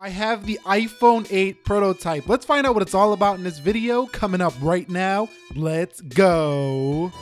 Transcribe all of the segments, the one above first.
I have the iPhone 8 prototype. Let's find out what it's all about in this video coming up right now. Let's go.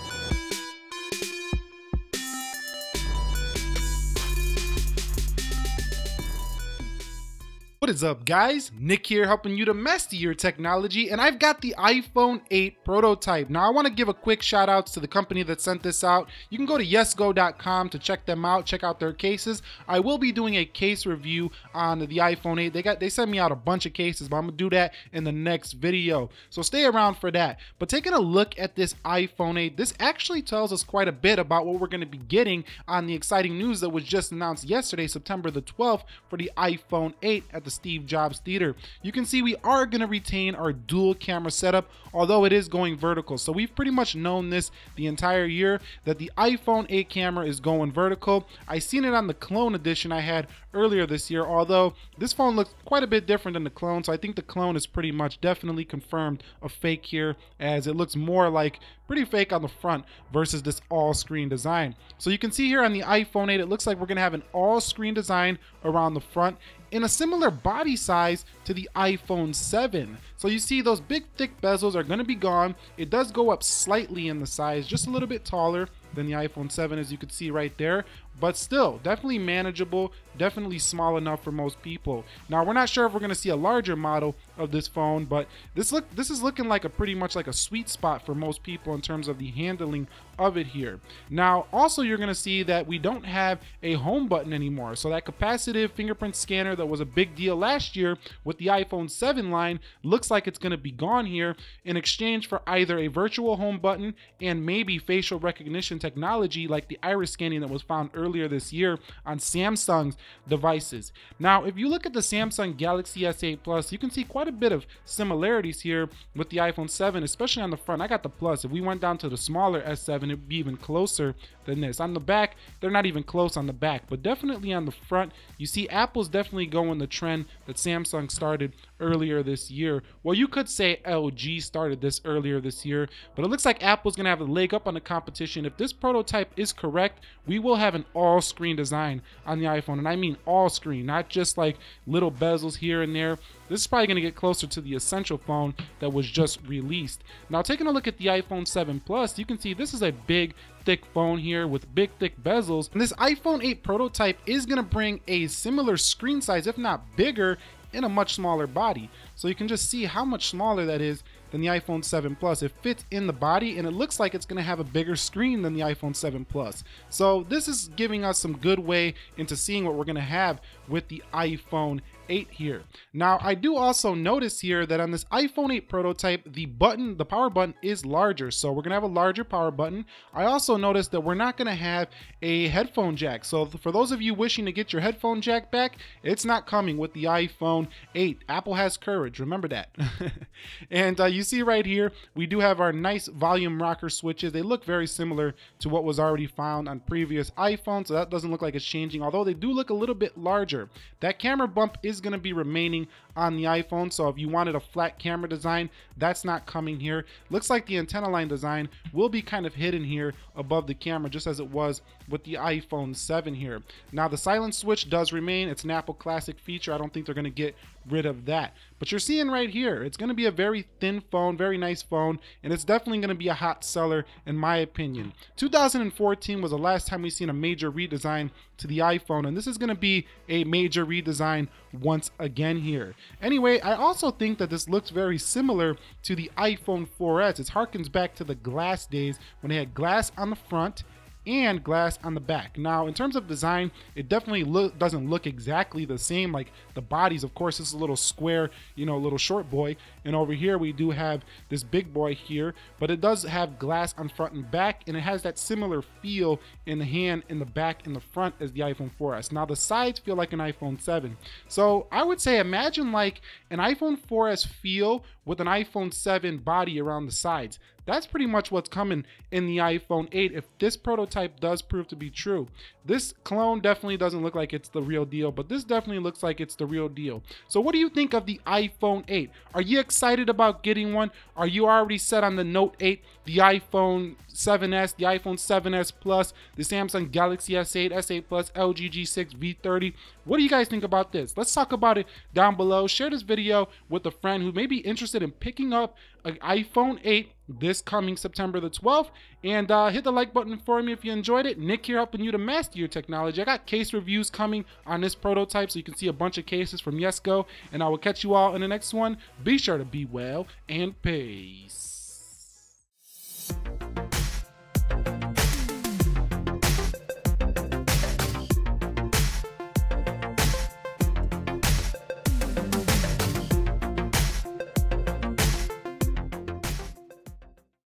What is up, guys? Nick here, helping you to master your technology, and I've got the iPhone 8 prototype. Now, I want to give a quick shout out to the company that sent this out. You can go to yesgo.com to check them out, check out their cases. I will be doing a case review on the iPhone 8. They sent me out a bunch of cases, but I'm gonna do that in the next video. So stay around for that. But taking a look at this iPhone 8, this actually tells us quite a bit about what we're gonna be getting on the exciting news that was just announced yesterday, September the 12th, for the iPhone 8 at the Steve Jobs Theater. You can see we are going to retain our dual camera setup, although it is going vertical. So we've pretty much known this the entire year, that the iPhone 8 camera is going vertical. I seen it on the clone edition I had earlier this year, although this phone looks quite a bit different than the clone. So I think the clone is pretty much definitely confirmed a fake here, as it looks more like pretty fake on the front versus this all screen design. So you can see here on the iPhone 8, it looks like we're going to have an all screen design around the front in a similar body size to the iPhone 7. So you see those big thick bezels are going to be gone. It does go up slightly in the size, just a little bit taller than the iPhone 7, as you can see right there, but still definitely manageable, definitely small enough for most people. Now, we're not sure if we're going to see a larger model of this phone, but this is looking like a pretty much like a sweet spot for most people in terms of the handling of it here. Now, also you're going to see that we don't have a home button anymore. So that capacitive fingerprint scanner that was a big deal last year with the iPhone 7 line looks like it's going to be gone here, in exchange for either a virtual home button and maybe facial recognition technology like the iris scanning that was found earlier this year on Samsung's devices. Now, if you look at the Samsung Galaxy S8 Plus, you can see quite a bit of similarities here with the iPhone 7, especially on the front. I got the Plus. If we went down to the smaller S7, it would be even closer than this. On the back, they're not even close on the back, but definitely on the front, you see Apple's definitely going the trend that Samsung started earlier this year. Well, you could say LG started this earlier this year, but it looks like Apple's going to have a leg up on the competition. If this prototype is correct, we will have an all-screen design on the iPhone, and I mean all-screen, not just like little bezels here and there. This is probably going to get closer to the Essential phone that was just released. Now, taking a look at the iPhone 7 Plus, you can see this is a big, thick phone here with big, thick bezels. And this iPhone 8 prototype is going to bring a similar screen size, if not bigger, in a much smaller body. So you can just see how much smaller that is than the iPhone 7 Plus. It fits in the body, and it looks like it's going to have a bigger screen than the iPhone 7 Plus. So this is giving us some good way into seeing what we're going to have with the iPhone 8 here. Now, I do also notice here that on this iPhone 8 prototype, the power button is larger. So we're going to have a larger power button. I also noticed that we're not going to have a headphone jack. So for those of you wishing to get your headphone jack back, it's not coming with the iPhone 8. Apple has courage, remember that. And you see right here, we do have our nice volume rocker switches. They look very similar to what was already found on previous iPhones, so that doesn't look like it's changing, although they do look a little bit larger. That camera bump is going to be remaining on the iPhone, so if you wanted a flat camera design, that's not coming here. Looks like the antenna line design will be kind of hidden here above the camera, just as it was with the iPhone 7 here. Now, the silent switch does remain. It's an Apple classic feature. I don't think they're going to get rid of that. But you're seeing right here, it's going to be a very thin phone, very nice phone, and it's definitely going to be a hot seller in my opinion. 2014 was the last time we've seen a major redesign to the iPhone, and this is going to be a major redesign once again here. Anyway, I also think that this looks very similar to the iPhone 4S. It harkens back to the glass days when they had glass on the front and glass on the back. Now, in terms of design, it definitely doesn't look exactly the same. Like the bodies, of course, this is a little square, you know, little short boy, and over here we do have this big boy here, but it does have glass on front and back, and it has that similar feel in the hand, in the back, and the front as the iPhone 4S. Now, the sides feel like an iPhone 7. So I would say imagine like an iPhone 4S feel with an iPhone 7 body around the sides. that's pretty much what's coming in the iPhone 8 if this prototype does prove to be true. This clone definitely doesn't look like it's the real deal, but this definitely looks like it's the real deal. So what do you think of the iPhone 8? Are you excited about getting one? Are you already set on the Note 8, the iPhone 7s, the iPhone 7s Plus, the Samsung Galaxy S8, S8 Plus, LG G6 V30? What do you guys think about this? Let's talk about it down below. Share this video with a friend who may be interested in picking up an iPhone 8 this coming September the 12th, and hit the like button for me if you enjoyed it. Nick here, helping you to master your technology. I got case reviews coming on this prototype, so you can see a bunch of cases from YesGo, and I will catch you all in the next one. Be sure to be well, and peace.